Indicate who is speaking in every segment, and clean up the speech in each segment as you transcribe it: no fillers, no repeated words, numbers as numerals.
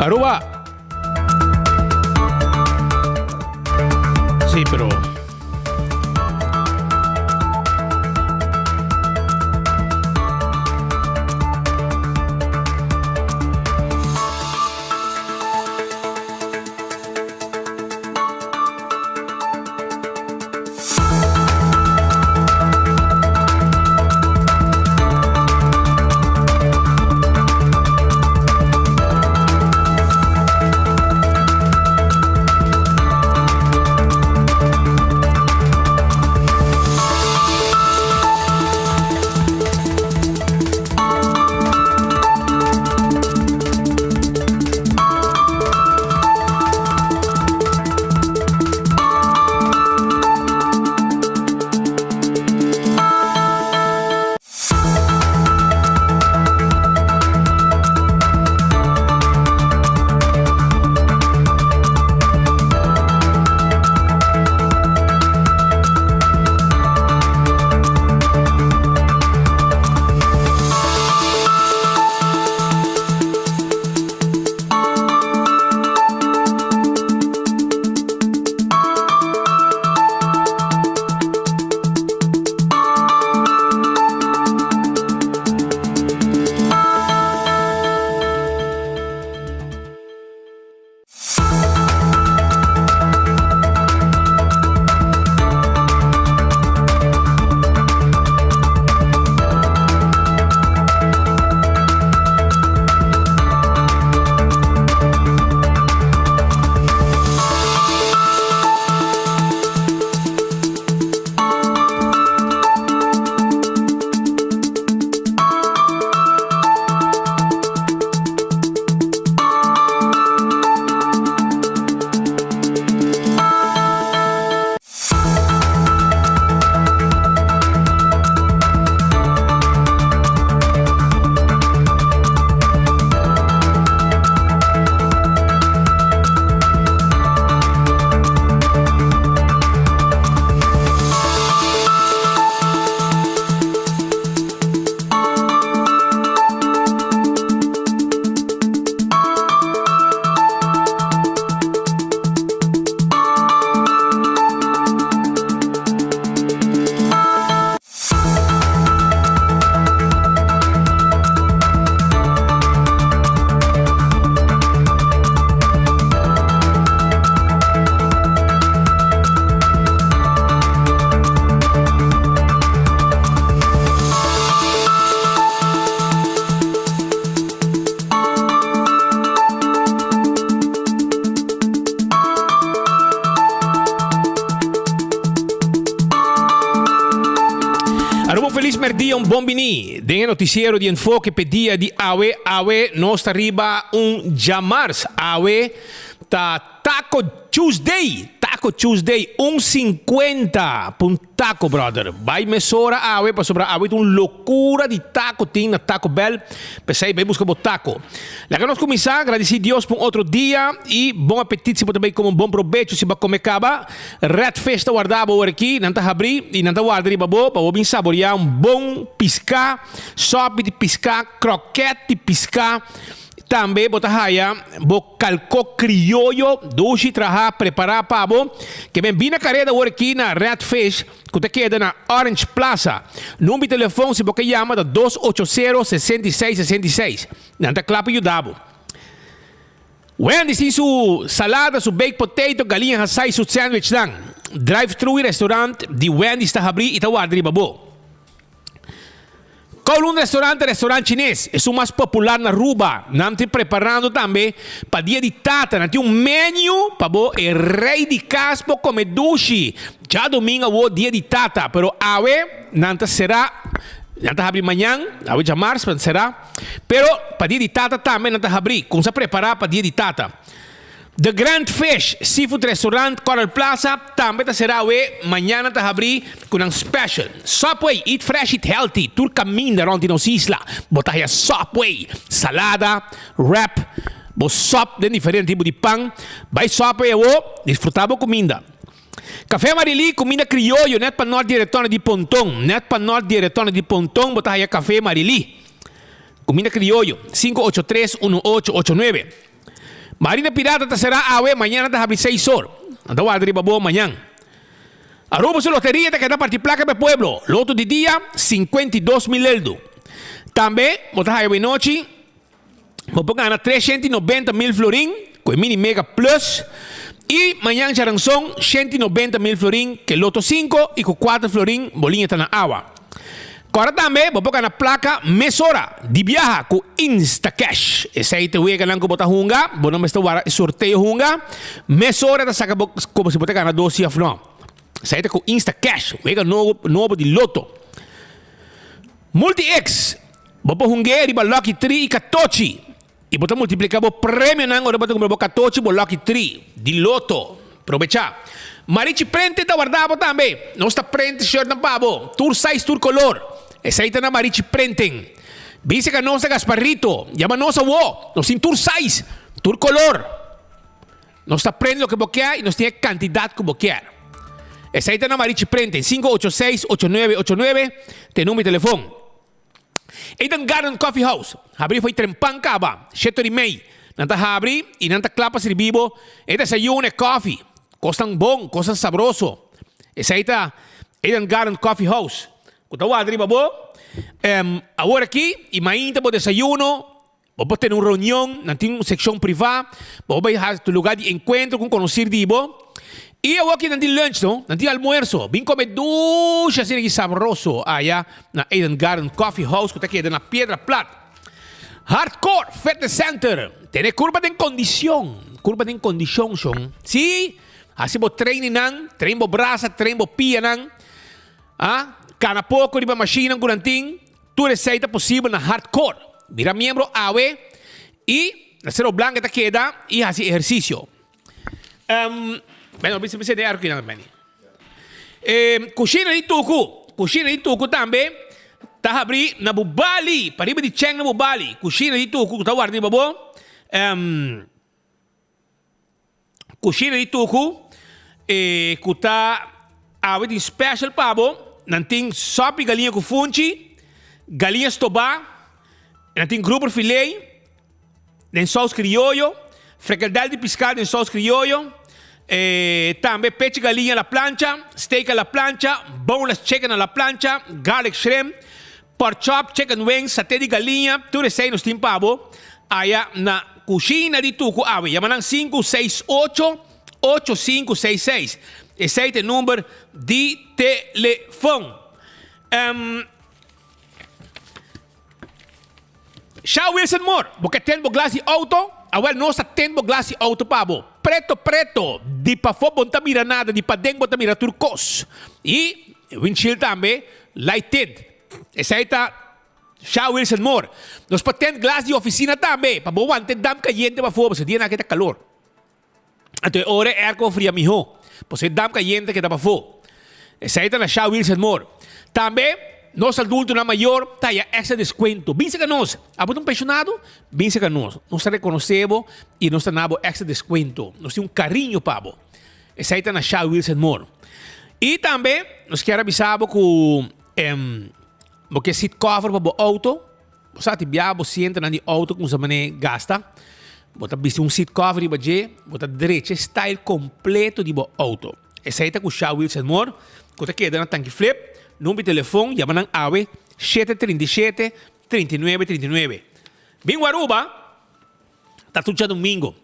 Speaker 1: Aruba. Sí, pero... Feliz merdia, un buon bini. Del noticiero di Enfoque pedia di Awe, nostra riba un Jamars. Awe, Taco Tuesday, 1,50 per un taco, brother. Vai mesora Awe, para sobrar Awe, un loucura de taco, tem na Taco Bell. Pensei, vai buscar o taco. La que nós começar, agradecer a Deus por outro dia e bom apetite, se também como um bom proveito, se vai comer caba. Red Festa guardava aqui, não tá abrir e não tá guardar para bom saborear um bom piscar, sopa de piscar, croquete de piscar. Também botar raia, calco criollo, doce traha preparar pavo, que vem bem na carreira aqui na Red Fish, que te queda na Orange Plaza. Número de telefone se você chama da 280-6666. Não tá claro para ajudar. Wendy tem sua salada, seu baked potato, galinha assai, seu sandwich lang. Drive-thru restaurante de Wendy está abrindo e está guardando babo. Qual restaurante chinês é o mais popular na Aruba. Nós estamos preparando também para dia de tata. Nós temos menu para o rei de casa para comer sushi. Já domingo é o dia de tata, pero awe não será. Não está abrindo amanhã, awe já março será. Pero para dia de tata também não está abrindo. Como se preparar para dia de tata? The Grand Fish Seafood Restaurant Coral Plaza também será amanhã está abrir com um special. Subway, eat fresh, eat healthy. Tur caminho around nos isla. Botar aí Subway, salada, wrap, bo sop de diferente tipo de pão. Vai Subway desfrutar a comida. Café Marili, comida criollo, net para nós diretor de Pontão. Net para nós diretor de Pontão, botar aí Café Marili. Comida criollo, 583-1889. Marina Pirata será awe mañana te abrir 6 horas. Anda a abrir babo mañana. Aruba su lotería te queda partir placa de pueblo. Loto de día 52.000 eldo. También botas a noche. Vamos a ganar 390.000 florín con mini mega plus. Y mañana charanzón 190.000 florín que loto 5 y con 4 florín bolinha está na agua. Agora também, vou pegar na placa mesora de viaja com Instacash. Esse aí te voy a ganar com botar hunga, vou não me estar sorteio hunga. Mesora da saca como se botar ganar 12 aflão. Esse aí te com Instacash, voy a novo de loto. Multi-X, vou pôr hunga riba Lucky 3 e 14. E botar multiplicar o prêmio não, agora botar como 14 bo Lucky 3 de loto. Aproveitar. Marichi prente tá guardado também. Não está prente shirt na babo. Tour size, tour color. Essa aí tá na Marichi Printing. Dice que não está Gasparrito. Llama nós a wo. Nós tem tour size, tour color. Nós está prende o que boquear e nós tem quantidade que boquear. Essa aí tá na Marichi Printing. 586-8989. Tem número de telefone. Eden Garden Coffee House. Abri foi trempanca ba. 7:30. Nanta abri e nanta clapa servibo. Esta desayuno é coffee. Costan bom, costan sabroso. Essa aí tá Eden Garden Coffee House. Kutawa adri babo. Agora aqui, e mainta bo desayuno, vou ter uma reunião, não tem uma secção privada, vou vai ter lugar de encontro com conhecer dibo. E eu aqui não tem lunch, não tem almoço. Vim comer ducha assim sabroso allá na Eden Garden Coffee House, que está aqui na Piedra Plata. Hardcore Fitness Center. Tem curva de condição. Curva de condição, son. Sim, assim vou treinar, treino braça, treino pia, Cada pouco riba machine curantin, tu receita possível na hardcore. Vira membro AWE e na cero blanca te queda e hace exercício. Bueno, bisa de arco na bani. Coxina de tuco também. Tá abri na Bubali, para riba de cheng na Bubali. Coxina de tuco, tá guardi babo. Coxina de tuco que tá AWE de special pabo. Nanting sopa galinha com funchi, galinha estobá, nanting grupo filé, nem sauce criollo, fricadelle de pescado em sauce criollo, também peixe galinha na plancha, steak à la plancha, boneless chicken à la plancha, garlic shrimp, pork chop, chicken wings, saté de galinha, tudo isso aí nos tem pavo, aí na cozinha de Tuco, chamaram 568-8566. Esse é o número de telefone. Shaw Wilson Moore, porque tem glass de auto, agora nós temos glass de auto pabo. Preto, de para fora não mira nada, de para dentro não mira turcos. E windshield também, lighted. Esse aí está Shaw Wilson Moore. Nós temos glass de oficina também, para bom manter dam caliente para fora, porque dia não quer calor. Então, hora é aircon fria mijo. Pues dam caliente que está para fora. Essa aí está na Shaw Wilson Moore. Também, nós adultos na maior, tá aí extra desconto. Vince que nós, um pensionado, vince que nós reconhecemos e nós temos extra desconto. Nós temos carinho para essa aí está na Shaw Wilson Moore. E também, nós queremos avisar que porque seat cover para o auto, você viaja, você entra no auto com você gasta. Bota um seat cover iba je, bota direito style completo de bo auto. Essa aí tá com Shaw Wilson Moore, que tá quedando na tanque flip, número de telefone, llaman AWE 737-3939. Bem Guaruba, tá tudo já domingo.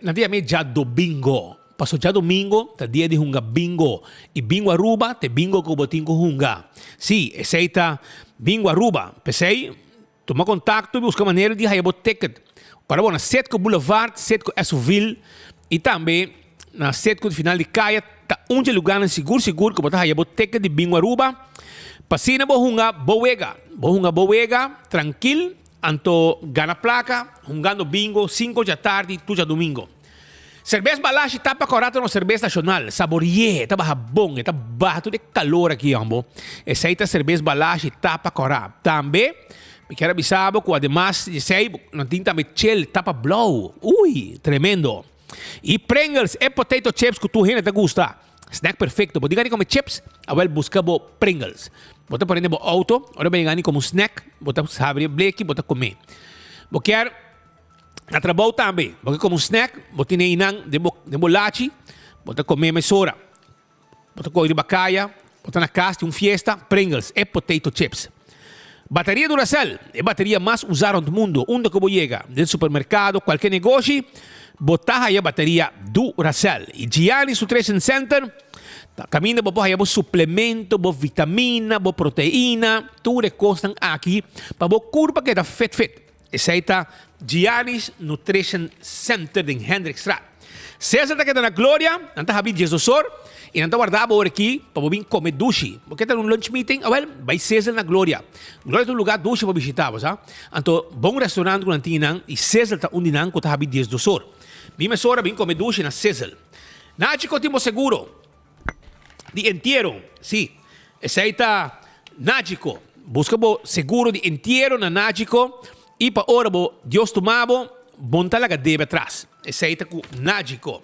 Speaker 1: Na dia me já domingo. Passou já domingo, tá dia de hunga bingo. E bingo Aruba, te bingo com botinho com hunga. Sim, essa aí tá bingo Aruba. Pensei, toma contato e busca maneira de raiar ticket. Para bom, na Setco Boulevard, Setco Essoville e também na Setco de final de Caia, tá lugar seguro que botar a boteca de Bingo Aruba. Passina bohunga boega, tranquilo, anto gana placa, jungando bingo 5 da tarde, tu já domingo. Cerveja Balache tapa corata no cerveja nacional, saborie, tava bom, tá bato de calor aqui, ambo. Essa aí tá cerveja Balache tapa corata. Também me quero avisar que además de sei, não tem também chill, tapa blow. Ui, tremendo. E Pringles é potato chips que tu gente te gusta. Snack perfeito. Pode ganhar como chips, agora busca bo Pringles. Bota por exemplo auto, agora vai ganhar como snack, bota sabe, bleque, bota comer. Bo quer Na trabaho também, porque como snack, botar inang de bolachi, botar comer mesora, botar coisa de bacalha, botar na casa, fiesta, Pringles e potato chips. Bateria Duracell é a bateria mais usada no mundo. Onde que você chega, no supermercado, qualquer negócio, botar aí a bateria Duracell. E Giannis Nutrition Center, caminha para aí suplemento, vitamina, proteína, tudo constam aqui para a curva que está fit. Esse aí está Giannis Nutrition Center em Hendrickstraat. César está aqui na Glória, não está havendo Jesus e não está guardado por aqui para vir comer dushi. Porque está num lunch meeting, vai César na Glória. Glória é um lugar dushi para visitar, sabe? Então, bom restaurante com Antinang e César está onde não está havendo Jesus. Vim mesora, vim comer dushi na César. Na Chico temos seguro de entierro, sim. Esse aí está Nático. Busca seguro de entierro na Nático. E para ora, Deus tomava, bom talaga deve atrás. Esse aí está com Nático.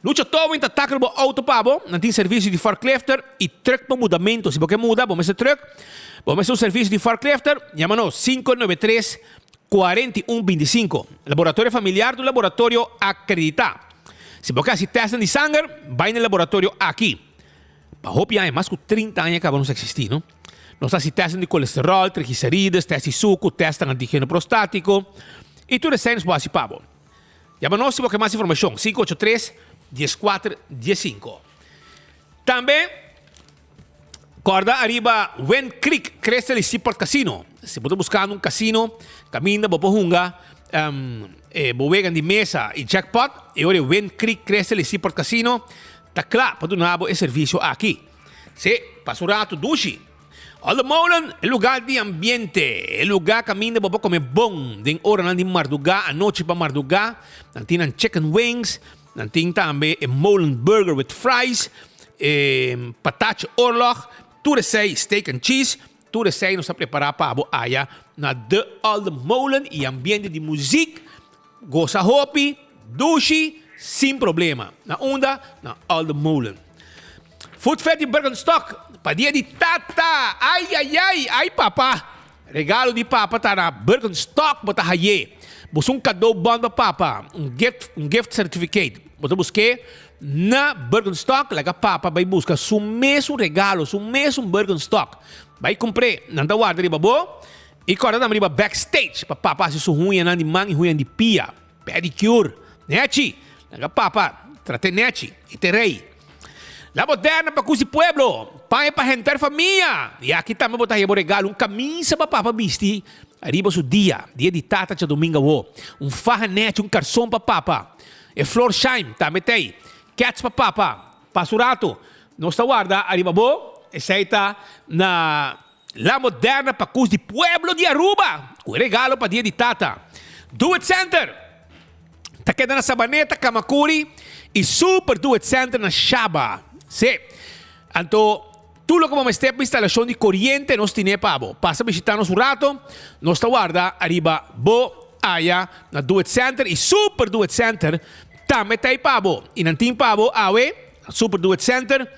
Speaker 1: Lucha todo em ataque do auto pabo, não tem serviço de forklifter e truck para mudamento. Se você muda, vamos esse truck, vamos um serviço de forklifter, chama-nos 593 4125. Laboratório familiar do laboratório acreditado. Se você se testa de sangue, vai no laboratório aqui. Para hopiar é mais que 30 anos que não existir, não? Nós se testam de colesterol, triglicérides, testam de suco, testam antígeno prostático e tudo isso é nos pabo. Chama-nos se você mais informação, 583-14-15. Também, corda arriba Wen Creek, cresce de Seaport Casino. Se você buscar um casino, caminha, você hunga, bovegan de mesa e jackpot, e olha, Wen Creek, cresce de Seaport Casino, está claro para donar o serviço aqui. Se, pasurato, dushi. All Molen é lugar de ambiente, é lugar que caminha para comer bom, de hora de madrugada, a noite para madrugada, não tem chicken wings, não tem também Molen burger with fries, patate orlog, tudo isso aí, steak and cheese, tudo isso aí nós preparar para a área na The All Molen e ambiente de música, goza hopi, dushi, sem problema. Na onda, na All Molen. Food Fed de Bergenstock. Para dia de tata. Ai, papá. Regalo de papá tá na Bergenstock, bota haye. Busca um cadeau bom para papá. Um gift certificate. Bota busquei na Bergenstock, lega papá vai buscar o mesmo regalo, o mesmo Bergenstock. Vai comprar, não dá guarda de babo. E agora dá riba backstage para papá se ruim de mão e ruim de pia. Pedicure. Neti. Lega papá, trate neti. E terei. La moderna para cusi pueblo, pai para gente família. E aqui também botar o regalo, camisa para papa vestir. Arriba o dia de tata de domingo, farranete, garçom para papa. E flor shine, também tem. Cats para papa, pasurato. Nossa guarda, arriba esse aí está na La Moderna para cusi pueblo de Aruba. O regalo para dia de tata. Do It Center. Tá quedando na Sabaneta, Kamakuri e Super Do It Center na Shaba. Sim. Então, tudo como uma instalação de corrente nós temos para passa a visitar-nos rato, nós guarda arriba aya na Do It Center e Super Do It Center também tem para e não tem para Super Do It Center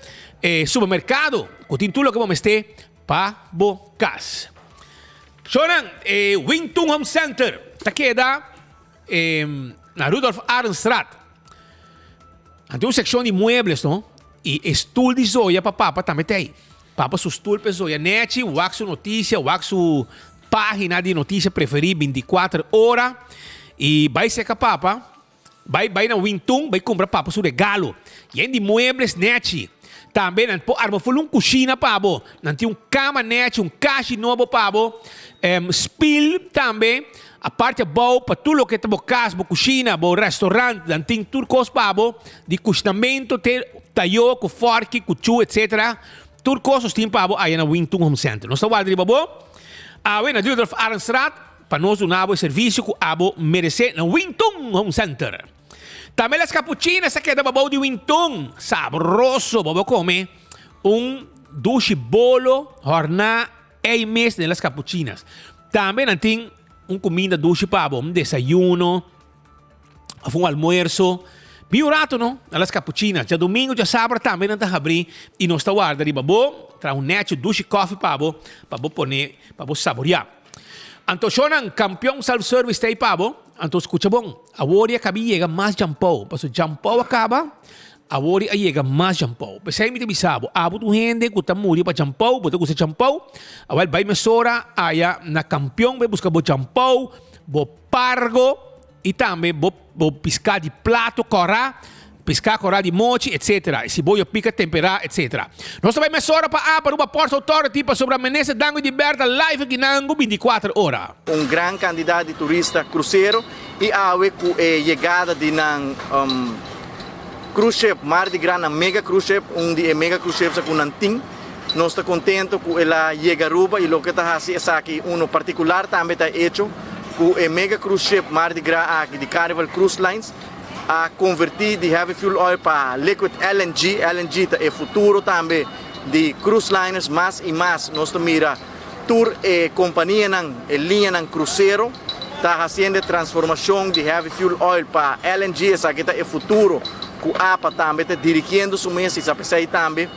Speaker 1: supermercado, que tem tudo como este para casa. Shonan Wingtung Home Center, tá queda na Rudolf Ahrenstraat. Tem uma secção de muebles, não? E estudo de zoia para papa também tem. Papa su estudo para zoia. Net, waxo notícia, waxo página de notícia preferida 24 horas. E vai ser com a papa. Vai na Wingtung, vai comprar papa su regalo. E de muebles net. Também não pode armar uma cozinha pabo. Não tem cama net, caixa novo pabo. Spill também. A parte boa para tudo que tem casa, cozinha, restaurante, não tem tudo coisa pabo. De cozinamento, tayo, com fork, com chu, etc. Tudo coisas tem pabo aí na Wingtung Home Center. Nós estamos ali, babo. Na Rudolf Ahrenstraat, para nós donar o serviço que abo merece na Wingtung Home Center. Também as cappuccinas, essa que é da babo de Wingtung. Sabroso, babo come. Dushi bolo, jornada e mês das cappuccinas. Também não tem comida dushi pabo, desayuno, almuerzo. Biurato, no? Nas cappuccinas. Já domingo, já sábado também não está abrir. E nós está guarda de babo, traz net, dushi coffee pabo, para poner, para saborear. Antoshonan, campeão self-service tem pabo, Então, escuta bom. A hora acaba chega mais jampou. Porque o jampou acaba, a hora chega mais jampou. Mas aí me bisabo, abo do gente que está morrendo para jampou, porque você jampou, agora vai mesora, aí na campeão vai buscar o jampou, o pargo, e também o piscar de prato, corá, piscar corá de mochi, etc. E se boia pica, temperar, etc. Nós também mesora para uma Ports Authority para sobre a Menezes Dango de Berta live aqui na 24 horas.
Speaker 2: Gran candidato de turista cruzeiro e a com a chegada de cruise ship, Mardi Gras, mega cruise ship, de mega cruise ship com Nanting. Nós estamos contentes com ela chega Aruba e o que está fazendo é aqui particular também está feito com a mega cruise ship Mardi Gras aqui de Carnival Cruise Lines a convertir de heavy fuel oil para liquid LNG. LNG é o futuro também de cruise liners mais e mais. Nós mira tour e companhia e linha ng cruzeiro está fazendo transformação de heavy fuel oil para LNG. Essa aqui é o futuro. Com a APA também está dirigindo os meses, apesar também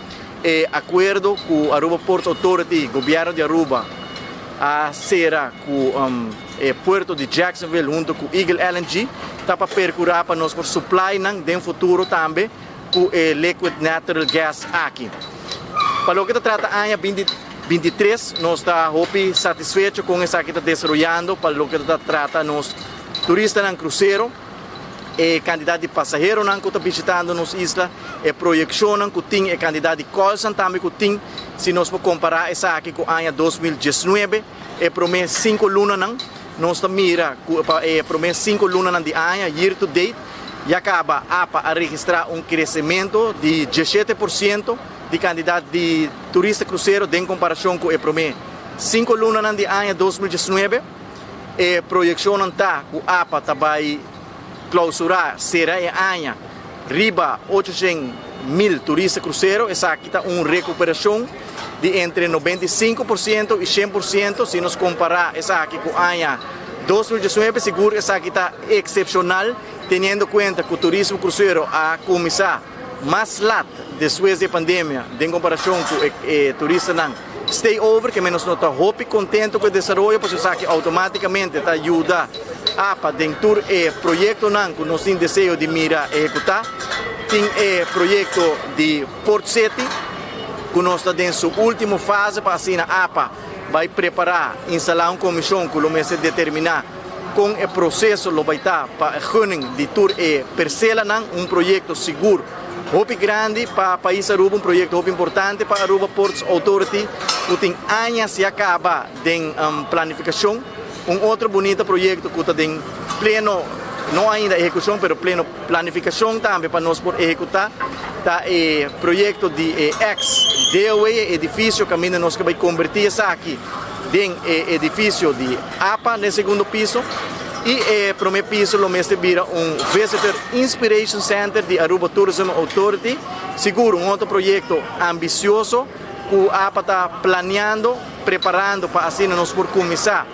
Speaker 2: acordo com a Aruba Port Authority, governo de Aruba, a será com o porto de Jacksonville junto com Eagle LNG, está para percorrer para nós por supply no futuro também com liquid natural gas aqui. Para o que trata a ano 2023, nós estamos satisfeitos com essa que está desenvolvendo, para o que trata nós turistas no cruzeiro. E candidato de passageiro que está visitando nos islas, e projeção que tem, e candidato de Colson também que tem, se nós podemos comparar essa aqui com o ano 2019, e promete 5 lunas, nós mira, e promete 5 lunas de ano, year to date, e acaba a registrar crescimento de 17% de candidato de turista cruzeiro em comparação com o promete 5 lunas de ano 2019, e projeção está com a APA também clausurar será em ano riba 800.000 turistas cruzeiro. Essa aqui está recuperação de entre 95% e 100% se nos comparar essa aqui com o ano 2019. Seguro essa aqui está excepcional, tendo em conta que o turismo cruzeiro a começar mais lá depois da pandemia em comparação com o turista não stay over, que menos não está contente com o desenvolvimento, porque isso aqui automaticamente está ajuda a dentro do projeto que nós temos desejo de mira executar. Tem o projeto de Port City, que nós estamos em sua última fase para assim a APA vai preparar, instalar uma comissão que vai se determinar com o processo que vai estar para a de tour e parcela projeto seguro. Hope grande para o país Aruba, projeto hope importante para a Aruba Ports Authority, que tem anos se acaba de planificação. Outro bonito projeto que está em pleno, não ainda execução, mas pleno planificação também para nós por executar. Está o projeto de ex-Dewey, edifício que ainda nós vai convertir essa aqui em edifício de APA no segundo piso. E o primeiro piso lo mesmo vira Visitor Inspiration Center de Aruba Tourism Authority. Seguro, outro projeto ambicioso que a APA está planeando, preparando para assim nós por começar.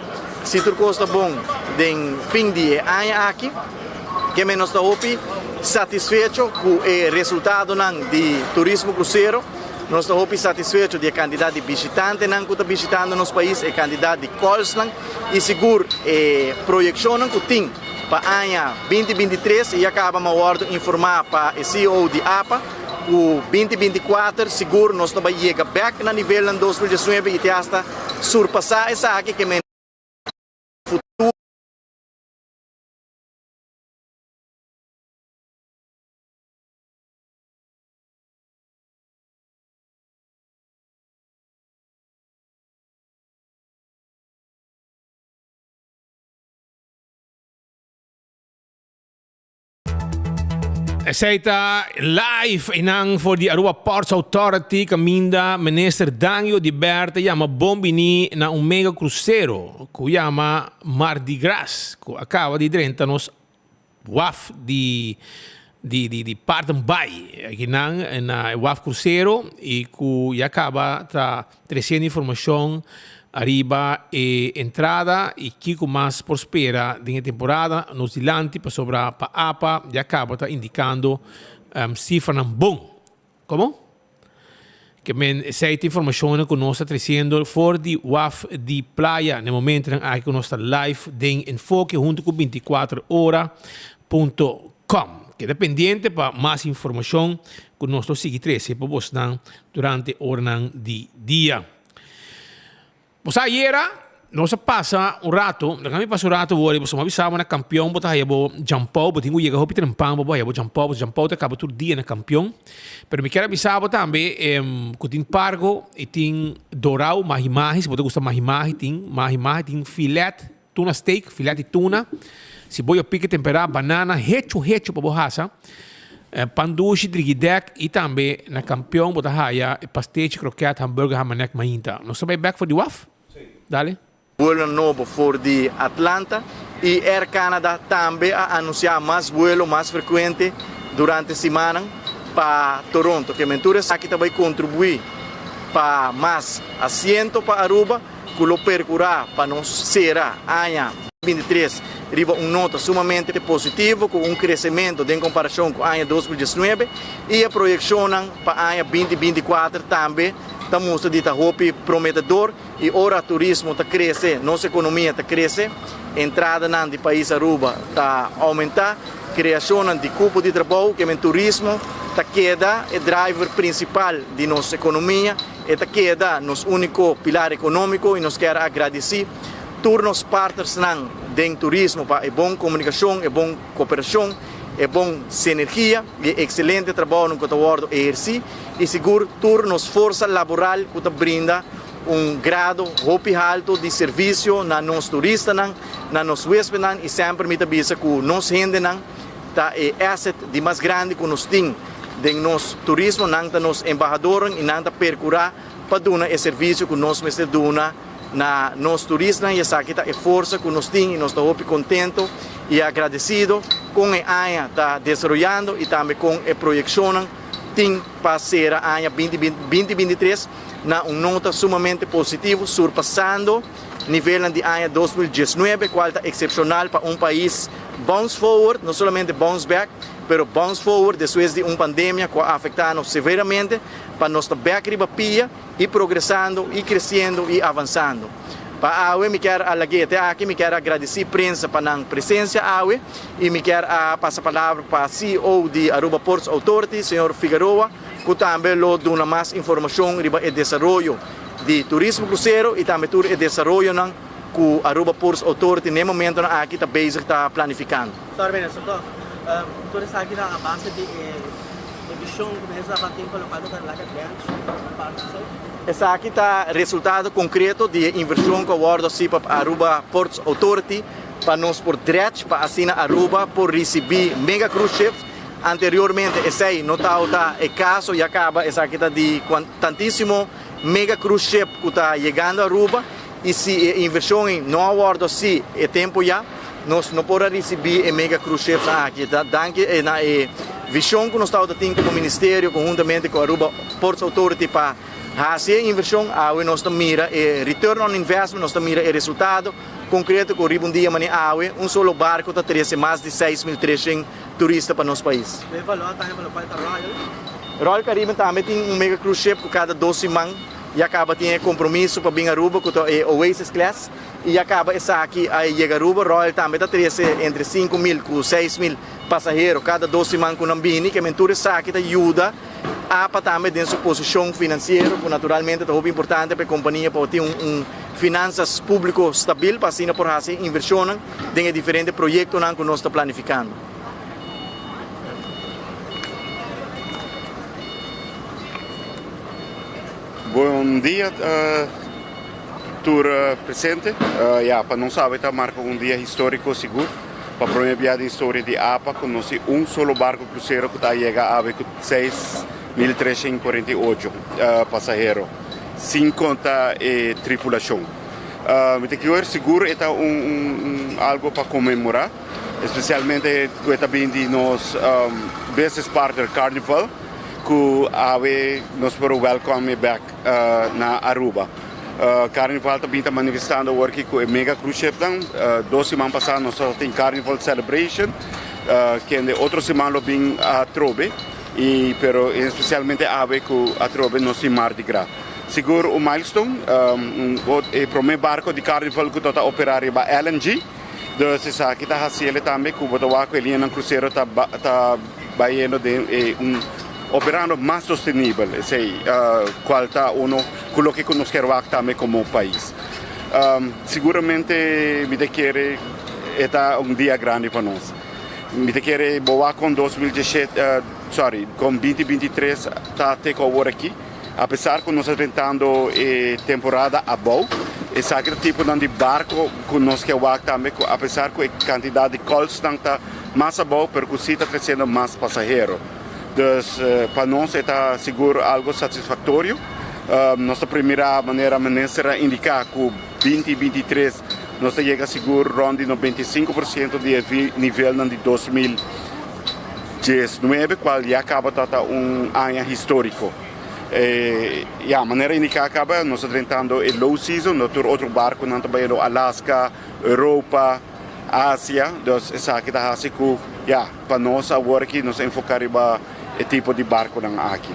Speaker 2: Se tudo está bom, em fim de ano aqui, que nós estamos satisfeitos com o resultado de turismo cruzeiro. Nós estamos satisfeitos de candidato de visitante que está visitando nosso país, e candidato de Colsland, e seguro a projeção que tem para o ano 2023, e acabamos de informar para o CEO de APA, o 2024, seguro nós estamos chegar back na nível de 2019 e até surpassar essa aqui que é futuro.
Speaker 1: Seita live inang for the Aruba Ports Authority caminda minister Dangio di Berta chiama bombini na un mega cruzeiro que chiama Mardi Gras que acaba di drentanos waf di Parton Bay aqui na waf cruzeiro e que acaba tra 300 informação arriba e entrada e Kiko mais prospera nella temporada nos dilanti per sopra pa APA e acaba sta indicando cifra bom. Come? che men site informazione con nostra 300 for di WAF di Playa nel momento anche con nostra live den enfoque junto con 24ora.com che è pendiente per más informazione con nostro seguitrice per vos durante ora di dia. Posa iera nós passa um rato, kami passa um rato voli, você avisava na campeão, botar aí bo jampau, botar ingu chega hopi trempang, bo aí bo jampau te acaba todo dia na campeão. Pero me quero avisar também, que tem pargo e tem dorau, mahimahi, se você gosta mahimahi, tem filete, tuna steak, filete de tuna. Se boia pique temperar banana, hecho para borracha. Pandushi, drigidek e também na campeão, botar aí pastéis, croquete, hambúrguer, hamanek, mainta. Nós estamos back for the WAF? Sim. Dale.
Speaker 2: Vuelo novo for de Atlanta e Air Canada também a anunciar mais vuelo mais frequente durante a semana para Toronto, que mentura aqui vai contribuir para mais assento para Aruba, que o percurar para nós será año 23 riba nota sumamente positivo com crescimento em comparação com o ano 2019 e a projeção para o ano 2024 também estamos de hopi prometedor e ora turismo está cresce, nossa economia está cresce, entrada no país Aruba está aumentar, criação de cupo de trabalho que o turismo está queda é driver principal de nossa economia, está queda nosso único pilar econômico e nos quer agradecer todos os partners do turismo para a boa comunicação, a boa cooperação, é bom sinergia e excelente trabalho que está sendo exercido e seguro turnos força laboral que está brinda grado hopi alto de serviço na nos turistas na nos hóspedes e sempre me avisa que nos gente está é asset de mais grande que nos tem de nos turismo nanta nos embaixadores e nanta percurar para dar o serviço que nos mestre duna na nos turistas e essa aqui é força que nos tem e nós estamos contentes e agradecido com a ANHA está desenvolvendo e também com a projeção tem para ser a ANHA 2023 na nota sumamente positiva, surpassando o nível de ANHA 2019, qual é excepcional para país bounce forward, não somente bounce back, mas bounce forward depois de pandemia que afetando severamente para nós estar back riba pia e progressando e crescendo e avançando. Para a me quero até aqui me quero agradecer a imprensa para a presença e me quero passar a palavra para o CEO de Aruba Ports Authority, senhor Figueroa, que também lhe dá mais informação sobre o desenvolvimento de turismo cruzeiro e também o desenvolvimento que o Aruba Ports Authority no momento aqui está basic, está planificando.
Speaker 3: Sr. Ministro, tu está aqui na base de emissão que começa a bater colocado na laga grande,
Speaker 2: essa aqui está resultado concreto de inversão que o World Aruba Ports Authority para nós por direito para assinar Aruba por receber mega cruise ships. Anteriormente esse aí não está o caso e acaba essa aqui está de tantíssimo mega cruise ship que está chegando a Aruba e se a inversão não aguarda se é tempo já nós não podemos receber a mega cruise ships aqui tá danke na visão que nós estamos tendo como ministério conjuntamente com a Aruba Ports Authority para fazer a inversão a nós mira e return on investment nós mira o resultado concreto que o dia mani solo barco está trazendo mais de 6.300 turistas para nosso país. Royal Caribbean também tem mega cruise ship que cada 12 semanas e acaba tendo compromisso para vir a Aruba que é Oasis Class e acaba essa aqui aí chega a Aruba Royal também está trazendo entre 5.000 e 6.000 passageiros cada 12 semanas com ambini que mentura essa aqui ajuda a também dentro da posição financeira que naturalmente é muito importante para a companhia para ter finanças públicas estáveis para assim por fazer inversão em diferentes projetos que nós estamos planificando.
Speaker 4: Bom dia, tour presente. Para não saber, está marca dia histórico seguro. Para a primeira viagem história de APA, conhece solo barco cruzeiro que está chegando com 6.348 passageiros, sem contar a tripulação. Meteor seguro é algo para comemorar, especialmente que também de nos business partner Carnival, que nos para welcome back na Aruba. Carnival também está manifestando aqui com a mega cruise ship. 2 semanas passadas nós temos Carnival Celebration, que é outra semana bem a Trobe. pero especialmente ave que atrobe nos in Mardi Gras. Seguro o milestone, o primeiro barco de carnaval que está operando para LNG. Dus is kita hasil também que o botawaco ele no cruzeiro tá baiano de operando mais sustentável, sei qual tá uno coloque que nos quer também como país. Seguramente me quer é dia grande para nós. Me quer boa com 2017, com 2023 tá até agora aqui. Apesar que nós estamos tentando temporada a bom, esse tipo de barco que nós queremos também, apesar que a quantidade de constante está mais a bom, porque está trazendo mais passageiros. Então, para nós está seguro algo satisfatório. Nossa primeira maneira indicar que 2023 nós chega seguro ronde 95% do nível de 2019, qual já acaba de ano histórico. A maneira indicar acaba, nós estamos tentando o low season, outro barco, nós estamos no Alaska, Europa, Ásia, então essa aqui está assim que, para nós agora que nós enfocaremos o tipo de barco aqui.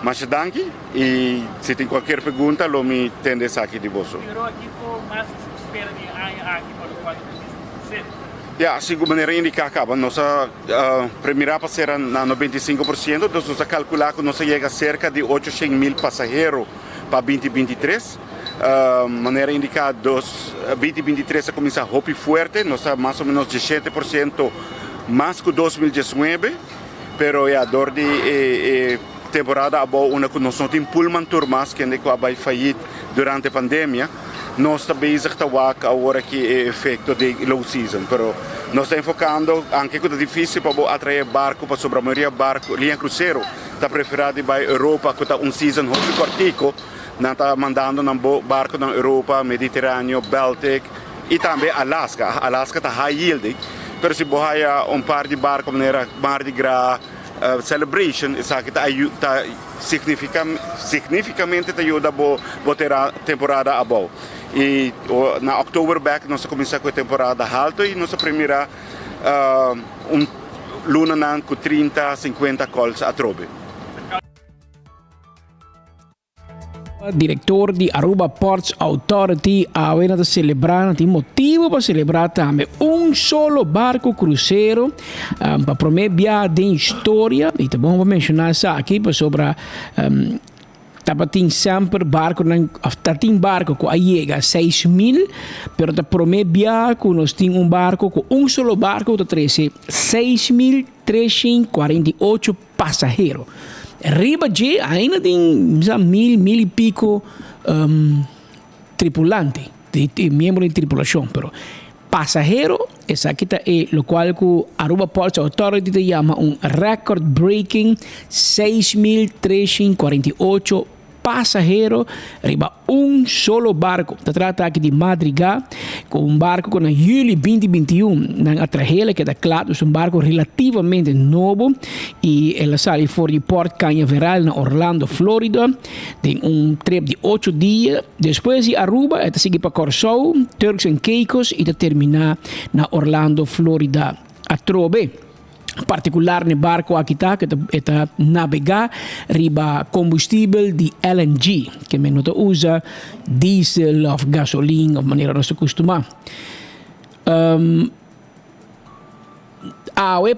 Speaker 4: Mas danke, e se tem qualquer pergunta, lo me tende aqui de você.
Speaker 5: Pero aqui por mais espera de aqui para o quadro de
Speaker 4: assim de maneira indicar acaba, nossa primeira passeira na 95%, então nós calcular que nós chega a cerca de 800,000 passageiros para 2023. Maneira indicar 2023 começa a roupa forte, nós mais ou menos 17% mais que 2019, pero dor de temporada boa, uma que nós não temos Pullman Turmas, que vai falir durante a pandemia. Nós estamos bezig te waken agora que é efeito de low season, pero nós estamos enfocando, anche que é difícil para atrair barco, para sobre a maioria barco, linha cruzeiro, está preferado para a Europa, que está season muito cortico, não está mandando barco na Europa, Mediterrâneo, Baltic e também Alaska. Alaska está high yielding, pero se você par de barco maneira Mardi Gras, celebration, isso aqui está significativamente ajuda a ter a temporada a boa. E na outubro nós começamos com a temporada alta e nossa primeira luna com 30, 50 calls a trobe.
Speaker 6: Diretor de Aruba Ports Authority aveva da celebrare il motivo per celebrare também solo barco cruzeiro para prometer de história e também vou mencionar isso aqui para sobre tapatin sempre barco tatin barco com a chega 6,000 pero ta prometer que nós tem barco com solo barco que traz 6.348 passageiros. Riba de ainda tem 1.000 e pico tripulantes, membros de tripulação, pero passageiro, essa aqui é o qual que Aruba Ports Authority chama record-breaking 6.348 passageiro riba solo barco. Se trata aqui de Mardi Gras, com barco que em julho 2021 na atrahela que é claro, é barco relativamente novo e ela sai fora de Port Cañaveral na Orlando, Florida, tem trip de 8 dias. Depois de Aruba, ela segue para Curaçao, Turks and Caicos e terminar na Orlando, Florida. A trobe particular no barco aqui que está navegar riba combustível de LNG, que não usa diesel ou gasolina, de maneira nós acostumamos.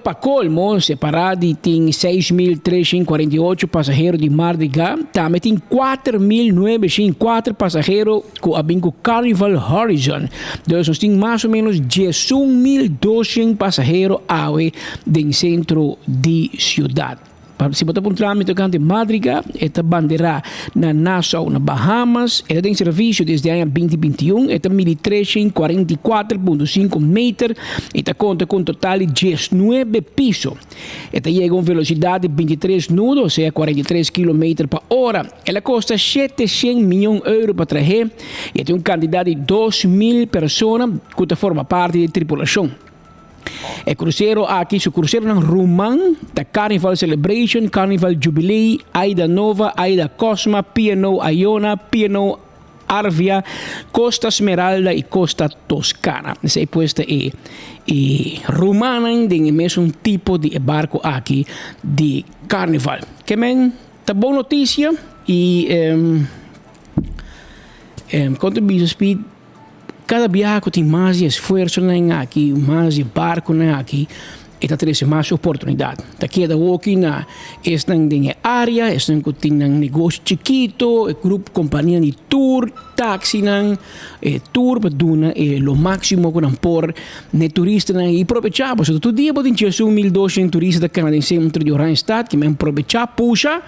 Speaker 6: Para colmo, separado tem 6.348 passageiros de Mardi Gras, também tem 4.904 passageiros com a Carnival Horizon. Então, nós temos mais ou menos 11.200 passageiros dentro centro de cidade. Se você encontrar no trâmite de Mardi Gras, esta bandeira na Nassau, na Bahamas, ela tem serviço desde o ano 2021, esta 1.344.5 metros, esta conta com total de 19 pisos. Esta chega a uma velocidade de 23 nudos, ou seja, 43 km por hora. Ela custa 700 milhões de euros para trazer e tem uma quantidade de 2.000 pessoas que forma parte da tripulação. E cruzeiro aqui, o cruzeiro ng Ruman, da Carnival Celebration, Carnival Jubilee, Aida Nova, Aida Cosma, P&O Iona, P&O Arvia, Costa Smeralda e Costa Toscana. Sei questa è romana tem mesmo tipo de barco aqui de carnaval. Que men, tá boa notícia e quanto bisa speed cada viaje tem mais esforço aqui, mais barco aqui. E dat er is mais oportunidade. Da queda aqui na esta área, esta tem um negócio chiquito, grupo companhia de tour, taxi tour baduna lo máximo que não por ne turista e aproveitar, porque todo dia pode ter 1.200 turistas da Canadá em centro de Oranjestad, que me aproveitar puxa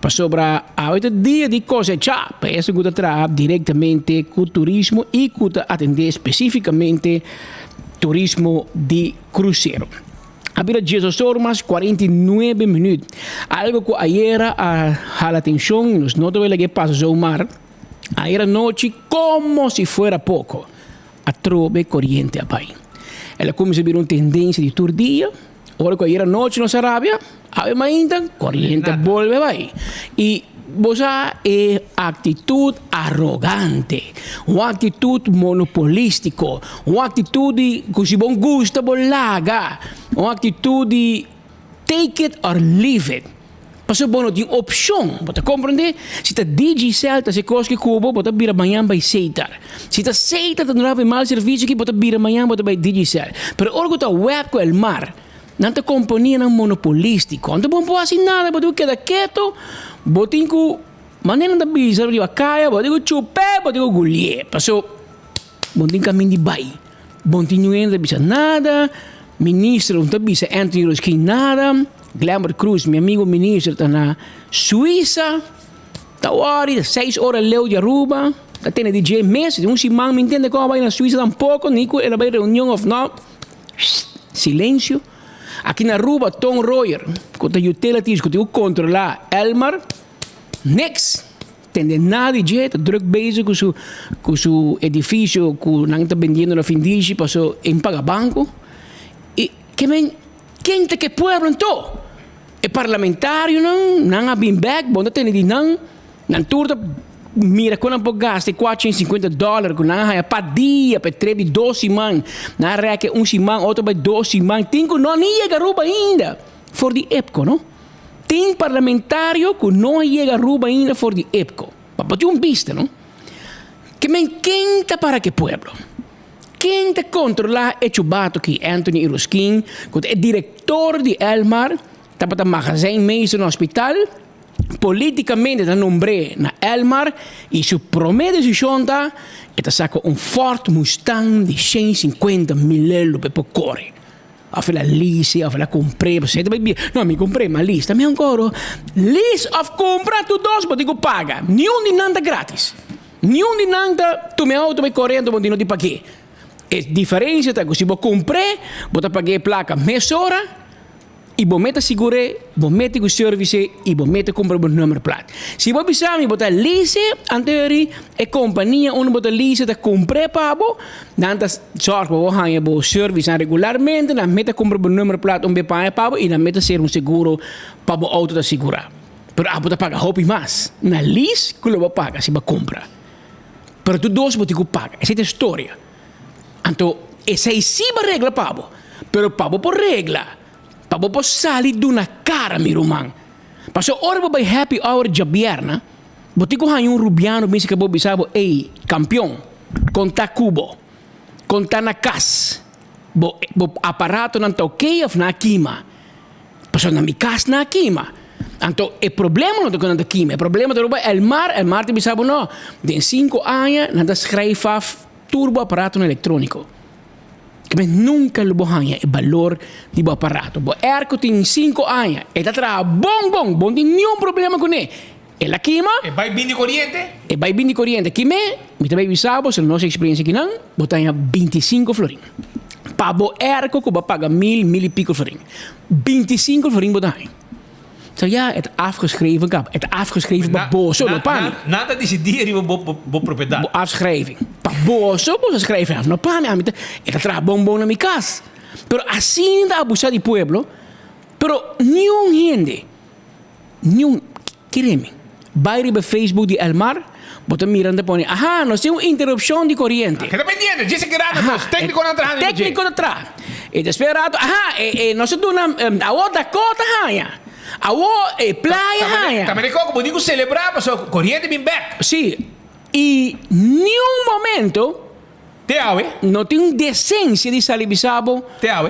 Speaker 6: para sobra a 8 dia de coisa já, para essa que tra diretamente com turismo e que atender especificamente turismo de cruzeiro. Había 10 horas, 49 minutos. Algo que ayer a la atención, nos no te que pasa o mar, ayer noche, como si fuera poco, a trove corriente a pai. Ela começa a ver uma tendência de todo dia, ahora que ayer noche na Arábia, a ainda, corriente volve a pai. E você é atitude arrogante, uma atitude monopolística, uma atitude que se bom gosta bolaga, uma atitude take it or leave it. Passo bom tem opção, você compreende? Se está digital, se coisa que cubo, você vira amanhã vai aceitar. Se está aceita, não há mal serviço que você vira amanhã você vai digital. Pero orgo está web com o mar. Não te companhia não monopolístico. Não te bom pode assim nada, você queda quieto. Botin ko maneira da bisa di wakaya, botin ko chupe, botin ko gulye. Paso botin kami di bay. Botin não bisa nada. Ministro não bisa Anthony Roskin nada. Glamour Cruz, meu amigo ministro, está na Suíça. Tá hora, 6 horas leu de Aruba. Tá tendo DJ mês, simão me entende como vai na Suíça tampouco, Nico, ela vai reunião of não. Silêncio. Aqui na Aruba, Tom Royer, com a utilities, que eu controlar Elmar, next, tem nada de jeito, druk bezig com seu edifício, que não está vendendo na fim de passou em pagabanco. E quem tem que pueblo então? É parlamentário, não há bem back, bom, tem de não turta. Mira, quando eu gasto $450, quando eu para dia, para 3 de 12 semanas, na reca semana, outro para 12 semanas, tem que não chega a Aruba ainda, for de EPCO, não? Tem parlamentário que não chega a Aruba ainda, for de EPCO. Para ter vista, não? Quem está para que pueblo? Quem está controlar é chubato que Anthony Roskin, que é diretor de Elmar, está para magazinmeester no hospital, politicamente da nombre na Elmar e sua primeira decisão da é sacar Ford Mustang de 150 mil per corre. A fela lease, a fela comprei, você também não me comprei, mas lease também ancora. Lease of compra tu dois, mas digo paga. Nenhum de nada grátis. Nenhum de nada tu me auto vai correndo, mas não te paguei. É diferença tá que se você comprei, você paguei placa mês hora. E você mete seguro, você mete o serviço e você mete compra o número plat. Se você precisa, você lease anterior e companhia onde você lease da compra para você, não sorte para você o serviço regularmente, não mete compra o número plat onde paga para você e não mete ser seguro para o auto da segurar. Pero você paga hobby mais. Na lease que você paga se você compra. Pero tu dois você paga. Essa é a história. Então, essa é sim a regra para você. Pero para você por regra. Para você sair de uma cara, meu irmão. Porque hora você vai happy hour de bierna, você tem rubiano, mas que você sabe, ei, campeão, conta cubo, conta na casa, o aparato não está ok, ou na quima. Porque na minha casa na quima. Então, o problema não é na quima, o problema é o mar te sabe, não, de 5 anos, não escreve turbo aparato eletrônico. Que nunca lo bohanha o valor do aparato. O erco tem 5 anos. E está bom, tem nenhum problema com ele. E a queima.
Speaker 1: E vai bem de corriente?
Speaker 6: E vai bem de corriente. Que me também avisava, se a nossa experiência aqui não, botar 25 florin. Para o erco, que vai pagar 1.000 e pico florin. 25 florin botar. So ja, het afgeschreven kap. Het afgeschreven bij bozo, no pani.
Speaker 1: Nada decidir bo propriedade.
Speaker 6: Afschrijving. Pa bozo, bozo schrijven af. No pani, amita. Het tra bonbon na mi casa. Pero assim ainda abusar do pueblo. Pero nenhum gente. Nenhum. Quereme. Vai para Facebook de Elmar. Bota mirando pone, ajá, nós temos interrupção de corrente.
Speaker 1: Que dependiente, dice que era nos técnico na trás.
Speaker 6: Técnico atrás. E desesperado, ajá, nós temos a outra cota, hanha. A outra praia, hanha.
Speaker 1: Também como digo celebrar, mas corrente bem back.
Speaker 6: Sim. E nenhum momento
Speaker 1: Te ave,
Speaker 6: não tem decência de salibisabo.
Speaker 1: te ave.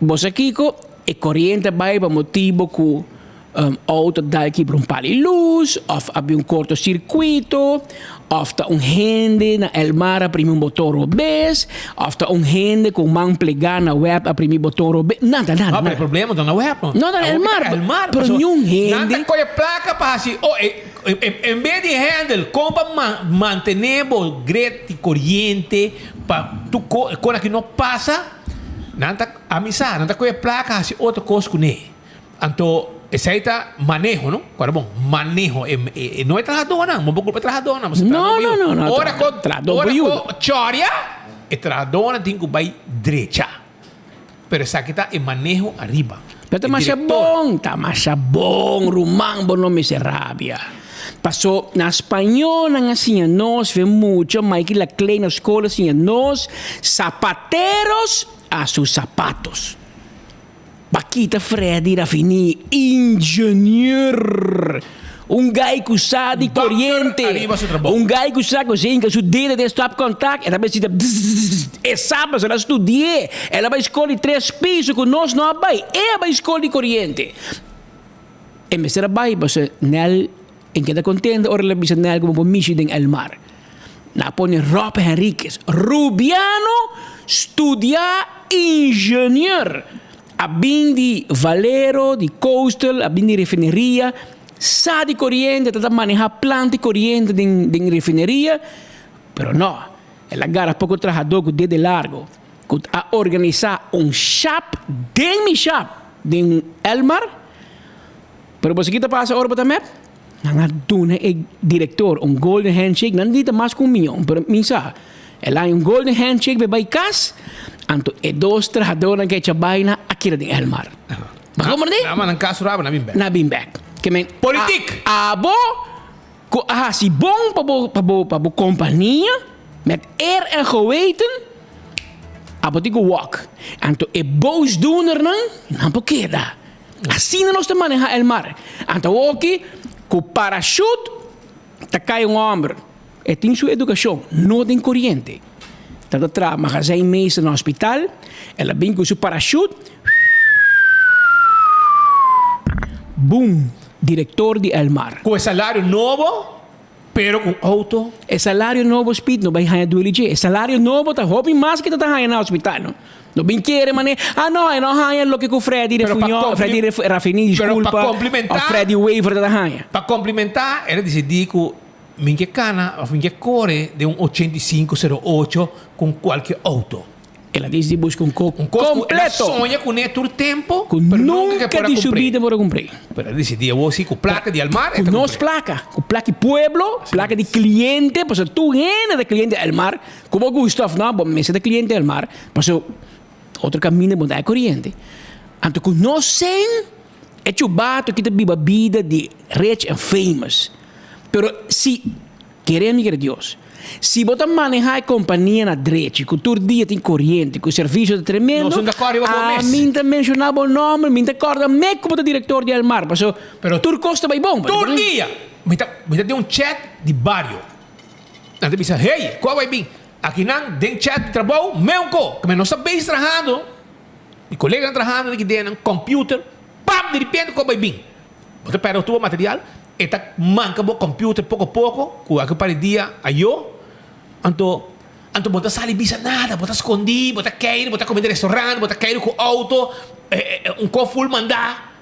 Speaker 6: Você Kiko, e corrente vai para motivo que auto daqui para pali luz, ou havia cortocircuito, ou gente na el mar a primi motor obes, ou gente com man plegar na web a primi motor obes. Nada.
Speaker 1: Ah, mas o problema não é o web.
Speaker 6: Não, el mar. Pero nenhum gente.
Speaker 1: Nada com a placa para assim, em vez de handle, como para manter o grete corriente, para tu coisa que não passa, nada amizade, nada com a placa assim, outra coisa com ele. Então, esse aí tá manejo, não? Agora, bom, manejo. Não é trajador, não. Não é culpa de trajador, não.
Speaker 6: Não.
Speaker 1: Ora com choria, é trajador, tem que vai direita. Pero essa aqui tá em manejo arriba.
Speaker 6: Pero tá mais bom, rumambo no miserável. Passou na espanhola, assim, nós vemos muito, mas que la clay na escola, assim, nós, zapateros a seus sapatos. Paquita Freddy Rafini, engenheiro. Gai que sabe de corrente. Gai que sabe que seu dedo de stop contact. Ela vai se e sabe, ela estudia. Ela vai escolher 3 pisos que nós não vai. Ela vai escolher corrente. E me será vai, você nel em que está contente, ora ela bisa nel como mishi den el mar. Na pone Rob Henriquez, Rubiano, studia engenheiro. Abindi Valero, di Coastal, abindi refineria, sa di corriente, tata maneja planta corriente din refineria, pero no, la gara poco trabajador con dedo largo, con a organizar un shop, den mi shop, din Elmar, pero pues kita pasa ahora también, nga doen el director un golden handshake, nandito más con milyon, pero minsa, el hay un golden handshake bij kas, anto e 2 trabajadores que trabalham aqui em Elmar. Mas como não?
Speaker 1: Mas não caso rabo na bimback.
Speaker 6: Na bimback. Que men
Speaker 1: politik.
Speaker 6: Abo si bom para companhia, met en geweten, abo die walk. Anto e boosdoener não queda. Assim nós te maneja Elmar. Anto aqui com parachute, tá cai homem. E tem sua educação, não tem corrente. Está atrás, magazijnmeester no hospital. Ela vem com seu parachute. Boom. Diretor de Elmar.
Speaker 1: Com salário novo, pero com auto.
Speaker 6: É salário novo, speed, não vai ganhar do LG. É salário novo, tá roupa mais que tá ganhando no hospital, não? Não bem querer, mané. Não, não ganha o que o Freddy Refunhão, Freddy Rafini, desculpa.
Speaker 1: Para complementar.
Speaker 6: O Freddy Waver tá ganhando.
Speaker 1: Para complementar, ela decidiu que minha cana, minha core de 8508 com qualquer auto.
Speaker 6: Ela diz que busca completo.
Speaker 1: Ela sonha com todo tempo,
Speaker 6: mas nunca de subida para cumprir.
Speaker 1: Pero ela decidiu, vou sim com placa de Elmar.
Speaker 6: Com nós placa. Com placa de pueblo, placa de cliente, pues tu gene de cliente Elmar, como Gustav, não, bom, mesa de cliente Elmar, pues outro caminho de corrente. Então, com nós sem, é chubato que te viva vida de rich and famous. Pero si queremos que Deus, se você manejar a companhia na direita, que todo dia tem corrente, que o serviço é tremendo, a mim te mencionava o nome, me acorda me como diretor de Elmar, pero tudo custa bem bom.
Speaker 1: Todo dia, me dá chat de barrio. Nanti bisa, hey, qual vai vir? Aqui não, tem chat de trabalho, meu co, que não sabe trabalhando, meu colega trabalhando aqui dentro, um computer, pam, de repente, qual vai vir? Você pega o teu material, eta manca bo computer pouco a pouco, com aquele dia ayo, anto bota sali bisa nada, bota escondi, bota cair, bota comer no restaurante, bota cair com auto, com full mandar.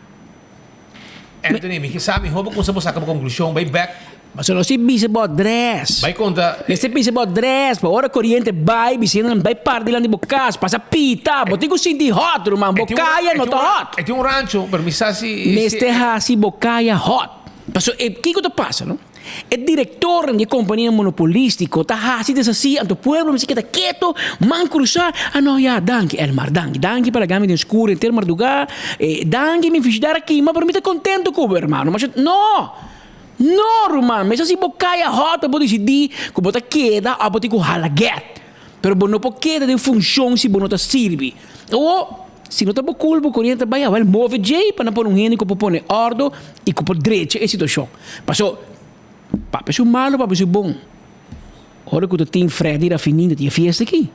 Speaker 1: Anthony, me sabe, roubo com você saca a conclusão, vai back.
Speaker 6: Mas não se bisa bot dress.
Speaker 1: Vai conta.
Speaker 6: Nesse bisa bot dress, para hora corriente vai, bisina vai par de lá de bocas, passa pita, bota com senti hot, irmão, bocaia não tá hot.
Speaker 1: É um rancho, para me sabe.
Speaker 6: Neste hasi bocaia hot. Paso, que te passa, não? O diretor de companhia monopolística está assim, assim, ante o pueblo, me queda quieto, man cruzar, não, já, danke, Elmar, danke para gami de escuro, em termos de lugar, danke, me fiz dar aqui, mas para mim está contento com o irmão, mas não, No, Roman, mas se você a rota, pode decidir que você queda ou pode halaget. Pero você não pode queda de função se você não serve. Ou, se não está culpa, corrente vai haver move J para não pôr gente que pode pôr ordem e que pode direito a situação. Passou, papo é malo, papo é bom. Ora que tu tem Freddy Rafinina, tinha festa aqui.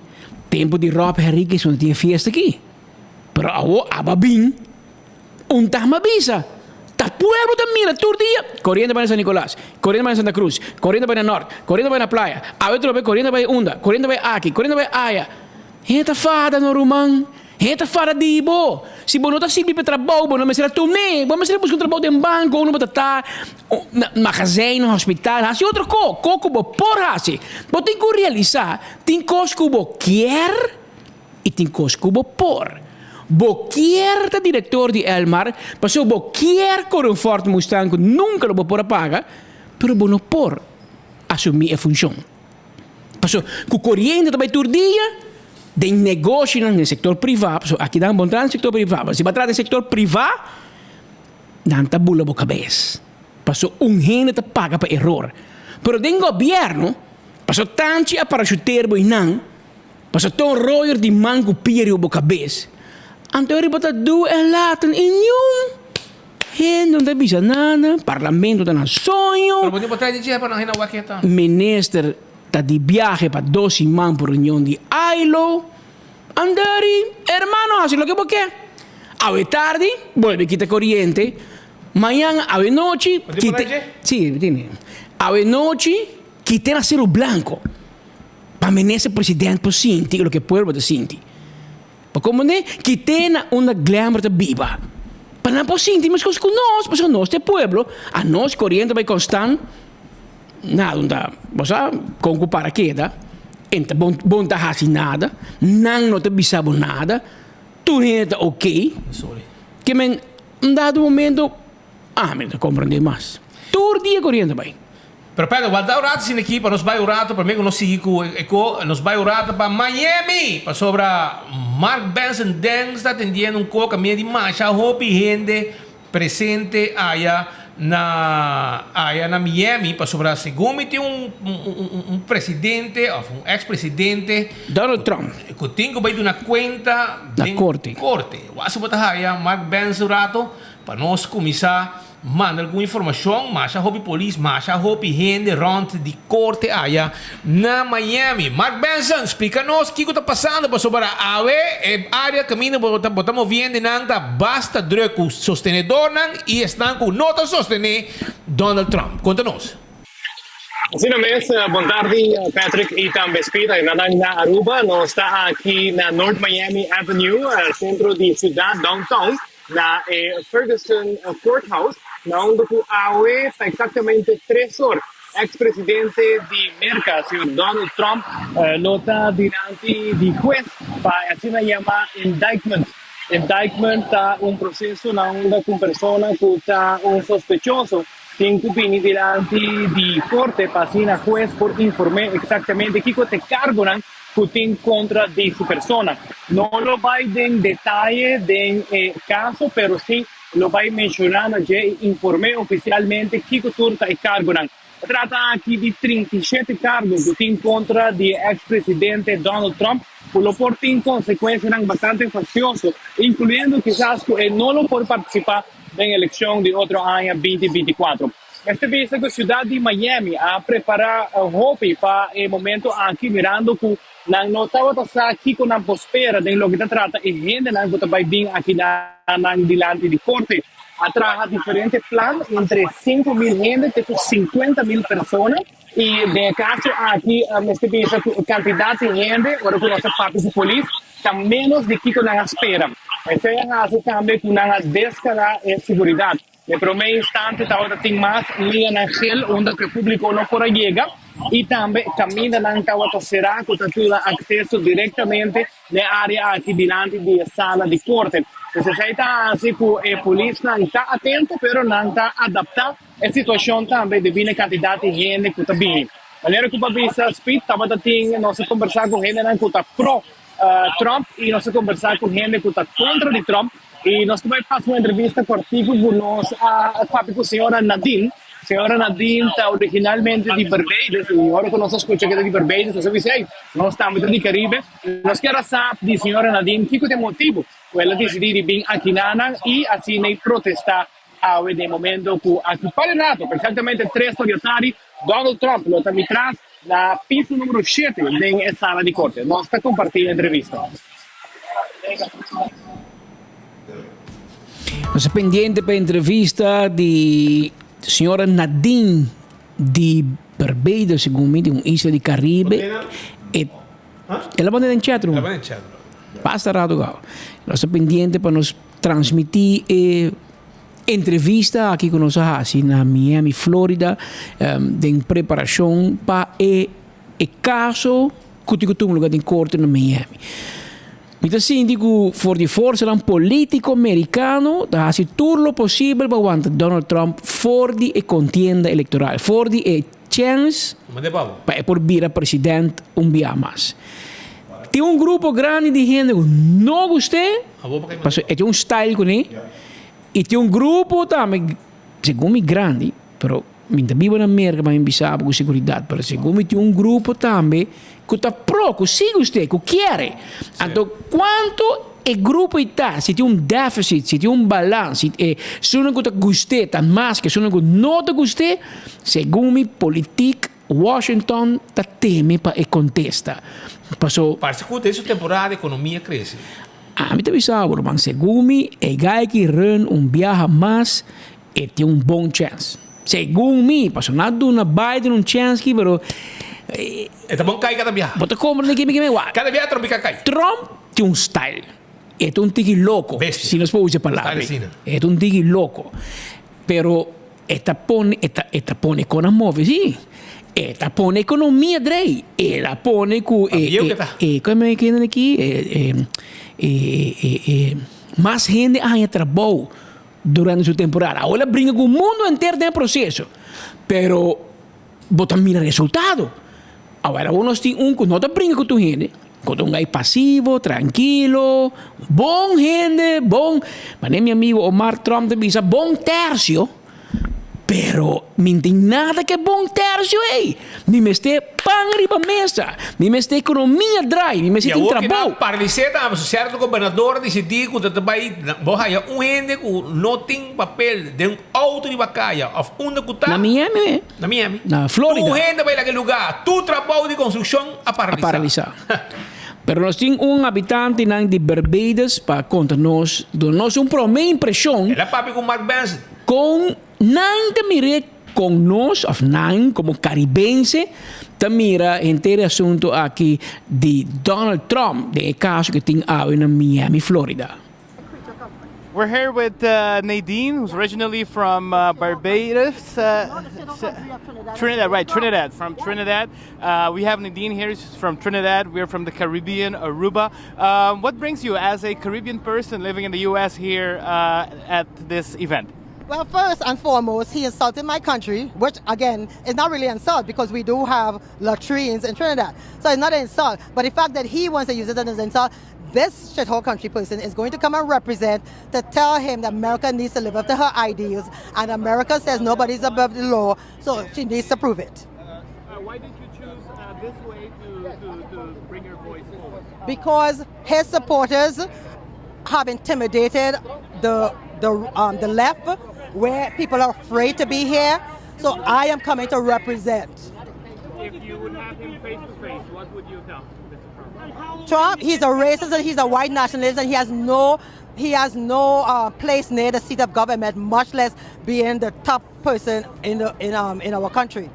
Speaker 6: Tempo de Rob Henrique, não tinha festa aqui. Pero ababim, tama bisa. Ta pueblo también, todo día. Corriendo para San Nicolás, corriendo para Santa Cruz, corriendo para el norte, corriendo para la playa. A otro vez corriendo para Unda, corriendo para aquí, corriendo para Aya. Gente fada no Roman, gente fada dibo. Si vos no te sirve para trabajo, vos no me será turnê, vos me será buscar trabajo en banco, uno para estar magazine, hospital, así otro coco vos por así. Vos tenés que realizar, tenés cosas que vos quer y tenés cosas que vos por. Vos quer ser diretor de Elmar, pero vos quer con un Ford Mustang que nunca lo vos pagar, pero vos no por asumir a función. Pero que corriente também todo dia, de negócio no sector privado, aqui dá bom no sector privado, se bater no sector privado, não tá bula boca cabeça. Passou gente te paga para error. Pero den governo, passou tanto a parachuteiro e não, passou tão rollo de mango piro boca cabeça. Então ele bota duas latas em um. Gente não bisa nada, parlamento tá na sonho.
Speaker 1: Pero pode botar DJ para não rena waqueta.
Speaker 6: Minister tá de viaje para 12 man por reunião de AILO. Andari, hermano, hace lo que vos quer. A tarde, vuelve quita corriente. Mañana, a noche, quite. Sí, tiene. A noche, quite acero blanco. Para menese presidente por sinti, lo que pueblo de sinti. Para como ne, quite una glamour de viva. Para não por sinti, mas conosco nós, mas nós este pueblo, a nós corriente vai constant. Nada, onda, você com o paraquedas, então bom tá assim nada, não te bisabo nada, tu gente ok,
Speaker 1: Sorry.
Speaker 6: que men dado momento, me compreender mais. Todo dia correndo vai.
Speaker 1: Pero pera, guarda o rato sin equipa, nos vai o rato, para mim que nos sigue nos vai o rato para Miami, para sobra Mark Benson Deng está atendiendo coca meio de marcha, hope gente presente allá na Miami, para sobra segundo tem presidente, ou ex-presidente
Speaker 6: Donald Trump.
Speaker 1: que tem que vai de uma conta
Speaker 6: da corte.
Speaker 1: Wasu bota aí Mark Benson rato para nós começar manda alguma informação, mas a hobby police, mas a hobby gente rond de corte allá na Miami. Mark Benson, explica-nos o que está passando para sobre a área caminho botamos vendo nada basta drogo sostenedor e estão com nota sostener Donald Trump. Conta-nos.
Speaker 7: Sim, mesmo. Boa tarde, Patrick e também Speed. Na Aruba, nós está aqui na North Miami Avenue, centro de cidade, downtown, na Ferguson Courthouse, na onde o AOE está exatamente 3 horas. Ex-presidente de América, o Donald Trump, nota diante de juez para assim chamar indictment. Indictment está processo na onde com pessoa que está sospechoso tem que vir diante de corte para assim a juez por informar exatamente que te cargam que tem contra dessa pessoa. Não lo vai em detalhe do caso, pero sim lo vai mencionar e informar oficialmente que tudo está cargam. Trata aqui de 37 cargos que tem contra o ex-presidente Donald Trump, por lo por tem consequências bastante faciosas, incluindo quizás que ele não pode participar da eleição de outro ano 2024. Esta vez a cidade de Miami a preparar roupa para o momento aqui mirando que não estava aqui com a prospera de lo que se trata e gente não vai vir aqui na diante de corte. Atrás diferentes planos entre 5.000 gente e 50.000 pessoas e de caso aqui neste vez a quantidade de gente agora com nossa parte de polícia está menos de que na espera. Isso é assim também com uma descarga de segurança. No primeiro instante, tem mais linha na gel, onde o público não pode chegar, e também caminha na será que tem acesso diretamente na área aqui diante da sala de corte. Se está assim que a polícia não está atenta, mas não está adaptada à situação também devido à quantidade de gente que está vindo. A maneira que o Babisa Speed estava nós conversar com gente que está pró-Trump e nós conversar com gente que está contra de Trump. E nós também fazemos uma entrevista com o artigo que nós, com a senhora Nadine. Signora Nadine está originalmente de Barbados, y ahora que nos escucha que es de Barbados, entonces dice, no estamos de Caribe, nos quiero saber de Signora Nadine, ¿qué es el motivo? Ela decidiu vir aqui e assim nem protestar ao de momento que aqui para rato, precisamente três secretários, Donald Trump, lo está atrás na piso número 7 da sala de corte. Nós está compartilhando a entrevista.
Speaker 6: Nós pendiente para a entrevista de senhora Nadine de Barbados, segundo me, de uma ilha do Caribe. Ela vai em teatro.
Speaker 1: Ela vai em teatro.
Speaker 6: Passa rato, gal. Nós estamos pendientes para nos transmitir entrevista aqui com nós assim na Miami, Flórida, em preparação para o caso que eu lugar de corte na Miami. Então, assim, digo, for de força um político americano, da assim tudo o possível para aguentar Donald Trump fora de contienda eleitoral, fora de chance para por vir a presidente dia mais. Tem grupo grande de gente que não gosta, porque é um style com ele, e tem grupo também, segundo grande, mas minha vivo na América, mas não sabe com segurança, mas segundo tem grupo também que está pro, se gosta, que quer. Então, quanto o grupo está, se tem déficit, se tem balanço, se não gosta, mais que se não gosta, segundo política, Washington está teme para contesta.
Speaker 1: Parece que essa temporada a economia cresce.
Speaker 6: Me está avisando, mas segundo é gai que run viaja mais e tem bom chance. Segundo mim, passou nada na Biden chance que, pero
Speaker 1: Tá bom cair cada viagem.
Speaker 6: Bota como ninguém me
Speaker 1: Cada viagem Trump cai.
Speaker 6: Trump tem style. É tiki louco.
Speaker 1: Bestia.
Speaker 6: Se nós podemos usar palavra. É tiki louco. Pero esta pone com a móvel, sim. Ela põe economia dele. Ela põe com como é que aqui mais gente a trabalho durante sua temporada. Agora brinca com o mundo inteiro no processo. Pero bota mira resultado. Agora nós temos que não brinca com tu gente. Com um gai passivo, tranquilo, bom gente, bom. Mas meu amigo Omar Trump diz bom tercio. Pero não tem nada que é bom tercio, ei. Nem me este pão arriba mesa, nem me este economia dry, nem me este trabalho.
Speaker 1: Para dizer, certo governador decidir que você vai gente que não tem papel de auto de bacaia, onde que está?
Speaker 6: Na Miami. Na Flórida.
Speaker 1: Tu gente vai naquele lugar, tu trabalho de construção a paralisar.
Speaker 6: Pero nós temos habitante de Barbados para contar-nos, dar-nos primeira impressão.
Speaker 1: Ela papi com Mark Benson.
Speaker 6: Com não te mire com nós, como caribense, te mira inteiro assunto aqui de Donald Trump, de caso que tem na Miami, Flórida.
Speaker 8: We're here with Nadine, who's originally from Barbados. Trinidad, right, Trinidad, from Trinidad. We have Nadine here, she's from Trinidad. We're from the Caribbean, Aruba. What brings you as a Caribbean person living in the U.S. here at this event?
Speaker 9: Well, first and foremost, he insulted my country, which, again, is not really an insult because we do have latrines in Trinidad. So it's not an insult. But the fact that he wants to use it as an insult, this shithole country person is going to come and represent to tell him that America needs to live up to her ideals, and America says nobody's above the law, so she needs to prove it.
Speaker 8: Why did you choose this way to bring your voice forward?
Speaker 9: Because his supporters have intimidated the left, where people are afraid to be here. So I am coming to represent.
Speaker 8: If you would have him face to face, what would you tell Mr. Trump?
Speaker 9: Trump, he's a racist and he's a white nationalist, and he has no place near the seat of government, much less being the top person in our country.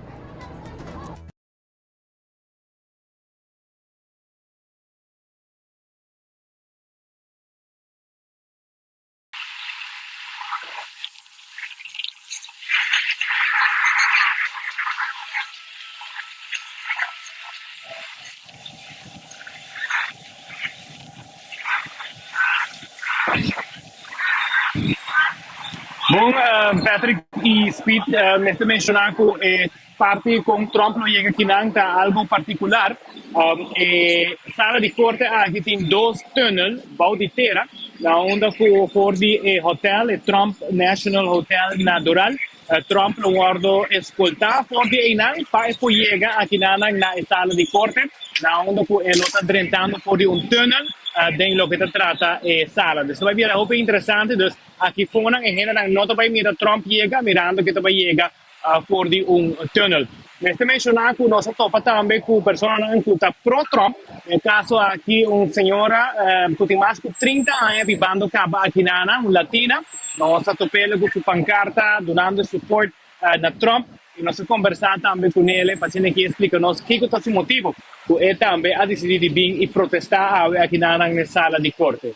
Speaker 7: Bom, Patrick e Speed, me mencionando que parte com Trump não chega aqui não tá algo particular. Sala de corte aqui tem 2 túneis, bau de terra, na onde for de hotel, Trump National Hotel na Doral. Trump lo guardo escoltar fuori inang pa e poi llega aqui na sala di corte na onda ku lo sta drentando fuori un tunnel den lo que te trata sala. Dus vai weer hoop interessante. Dus aqui fora en general nota vai mira Trump llega mirando que te vai llega fuori un tunnel. Este mencionar que nos topa también con personas que están pro-Trump. En el caso aquí, una señora que tiene más de 30 años viviendo aquí en una latina. Nos topamos con su pancarta, donando support a Trump. Y nos conversamos también con él, para que explicarnos qué es su motivo. Que él también ha decidido venir y protestar aquí en la sala de corte.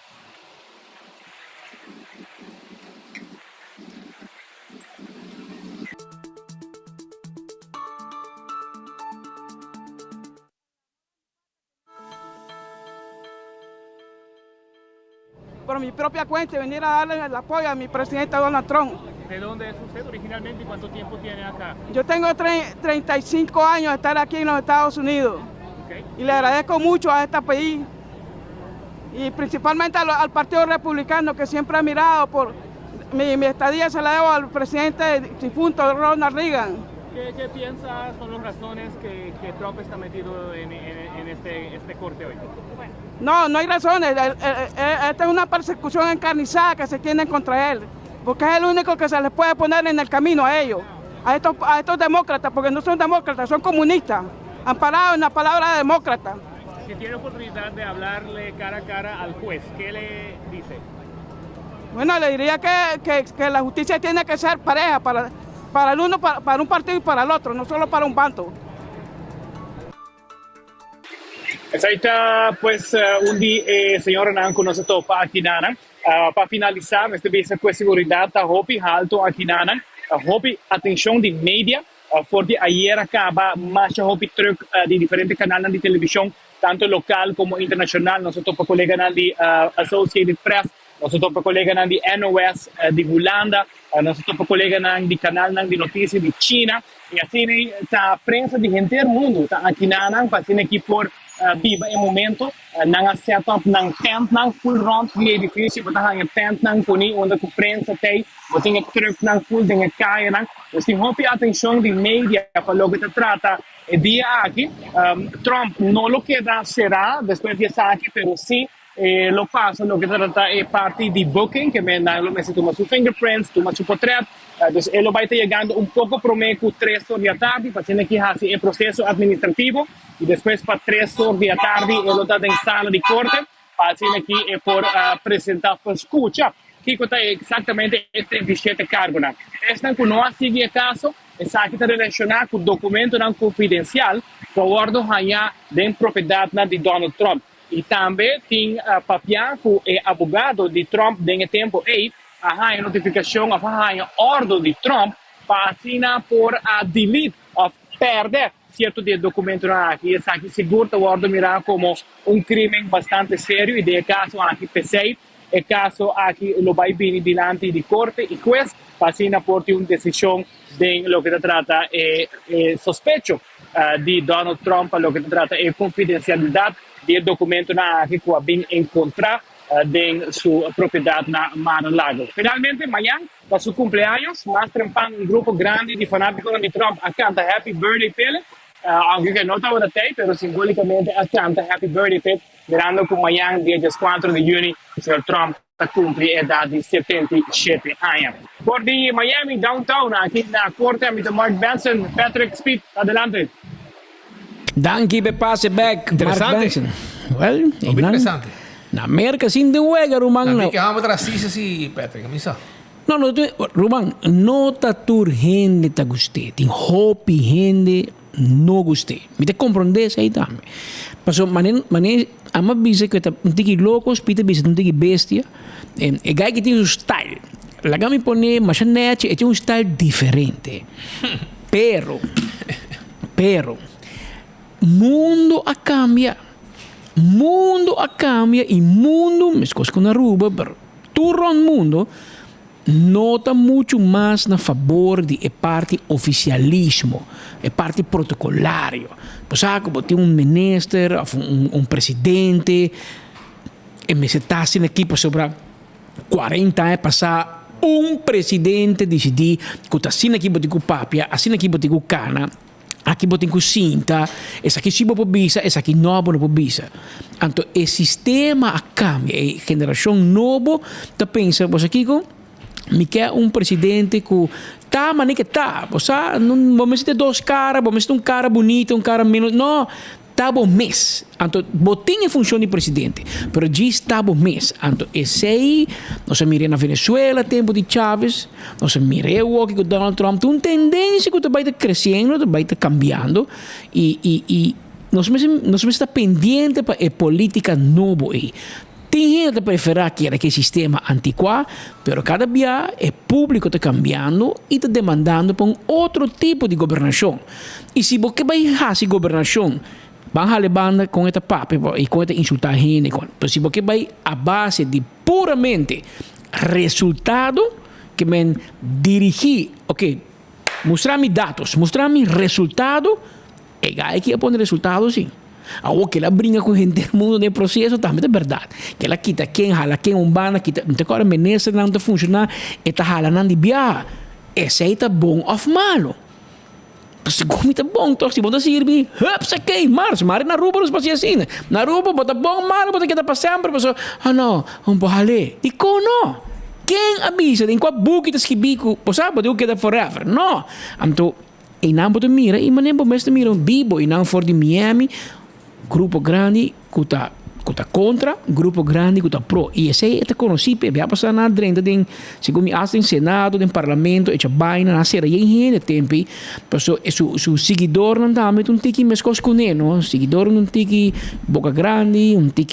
Speaker 10: Por mi propia cuenta y venir a darle el apoyo a mi presidente Donald Trump.
Speaker 5: ¿De dónde es usted originalmente y cuánto tiempo tiene acá?
Speaker 10: Yo tengo 35 años de estar aquí en los Estados Unidos.
Speaker 5: Okay.
Speaker 10: Y le agradezco mucho a este país y principalmente al Partido Republicano, que siempre ha mirado por mi estadía, se la debo al presidente difunto Ronald Reagan.
Speaker 5: ¿Qué piensa son las razones que Trump está metido en este corte hoy?
Speaker 10: No hay razones. Esta es una persecución encarnizada que se tiene contra él, porque es el único que se les puede poner en el camino a ellos, a estos demócratas, porque no son demócratas, son comunistas, amparados en la palabra demócrata.
Speaker 5: Si tiene oportunidad de hablarle cara a cara al juez, ¿qué le dice?
Speaker 10: Bueno, le diría que la justicia tiene que ser pareja para el uno, para un partido y para el otro, no solo para un bando.
Speaker 7: Esa está pues un día, señor Nanco, nos topa aquí nana. Para finalizar, este vice con seguridad, hopi alto aquí nana, hopi atención de media, porque ayer acaba más hopi truck de diferentes canales de televisión, tanto local como internacional. Nosotros por colegas de Associated Press, nosotros por colegas de NOS de Holanda, nosotros por colegas de canal de noticias de China, y así está prensa de gente del mundo, está aquí nana, para aquí por viva em momento nang setup nang tent nang full round di edifício bota hang tent nang puni onde ku prensa tem botinha truck nang full dinge kaya nang assim hopi atenção de media para lo que te trata el día aquí Trump no lo queda será después de aquí pero sí lo pasa lo que trata es parte de booking que me toma su fingerprints toma su portrait entonces él lo va a estar llegando un poco promedio 3 horas de la tarde para tener que hacer el proceso administrativo y después para 3 horas de la tarde él lo está en sala de corte para tener que por presentar por escucha que está exactamente este 27 cargo este que no ha seguido el caso es que está relacionado con documento confidencial que guardo allá de propiedad de Donald Trump y también tiene papel que el abogado de Trump en el tiempo a notificação a ordem de Trump para assinar por a delete of perder certo de documento aqui essa aqui seguro a ordem mirar como crime bastante sério e de caso aqui pensei e caso aqui lo vai vir diante de corte e juez para assinar por uma decisão de lo que se trata sospecho de Donald Trump lo que se trata confidencialidade do documento aqui que vem encontrar de su propiedad na Mar-a-Lago. Finalmente, mañana, para su cumpleaños, más trempan un grupo grande de fanáticos de Trump a canta Happy Birthday Pele, aunque no estaba de tay, pero simbólicamente a canta Happy Birthday Pele, mirando que mañana, día 4 de junio, el señor Trump cumple edad de 77 años. Por de Miami, downtown, aquí en la corte, Mr. Mark Benson, Patrick Speed, adelante.
Speaker 6: Danke, pe passe back, Mark
Speaker 1: Interessante.
Speaker 6: Benson. Well,
Speaker 1: Molto interessante.
Speaker 6: Na Amerika sin de huega, Roman.
Speaker 1: Non che vamos razzista sì, Patrick, mi sa.
Speaker 6: No, Roman, nota tur gente ta guste, tin hopi gente no guste. Mi te comprende sai también. Paso manen ama bise que ta un tiki locos, pite bise un tiki bestia. E gai que tiene un style. La gami pone machanete e un style differente. Pero mundo a cambia. Mundo a cambia e mundo, me escoge con una ruba, pero turro al mundo nota mucho más a favor de parte oficialismo, de parte protocolario. Pues como tiene un ministro, un presidente, e me se está sin equipo sobre 40 años pasar um presidente decidir que assim aqui botar com papia, assim aqui botar com cana, aqui botar com cinta, essa aqui sibo pobisa, essa aqui não pobisa. Então, o sistema cambia, a geração nova tá pensa, você aqui com me quer presidente que tá, mas nem que tá, você não vamos ter dois caras, vamos ter cara bonito, cara menos, não. Tá bom mês. Então, botem em função de presidente. Pero diz tá bom mês. Então, esse aí, nós miramos na Venezuela, tempo de Chávez, nós miramos o que Donald Trump, tem uma tendência que vai crescendo, vai cambiando, e nós estamos pendentes para a política nova aí. Tem gente que prefere que era aquele sistema antiquado, pero cada dia o público está cambiando e está demandando para outro tipo de governação. E se você vai fazer governação, van a levar com esta papo e com esta insultar a gente. Então, se você vai a base de puramente resultado, que me dirigir, ok, mostrar-me dados, mostrar-me resultado, é que eu põe resultado, sim. Agora que ela brinca com gente do mundo no processo, também é verdade. Que ela quita quem, jala quem, umbana, quita, não tem como a menesa não está funcionando, e está jalando de viajar. Esse aí está bom ou malo. Se come tá bom, então se bota sirve, hupsa que mars, na Aruba não passa assim. Na Aruba bota bom, malo, bota que tá para sempre, pessoa, não, vamos halé. E como não? Quem avisa de qual book está escrito, sabe, pode que forever. Não. Então, e não pode mira, e manem mesmo mira vivo e não for de Miami, grupo grande que tá contra, grupo grande que está pro. E esse é conhecido, vai passar na drenta, segundo me acha em Senado, em Parlamento, e baina na sera, e em tempo, pessoal, su seguidor não dá, mas um tiki mais coisa com ele, não? Seguidor não tiki boca grande, um tiki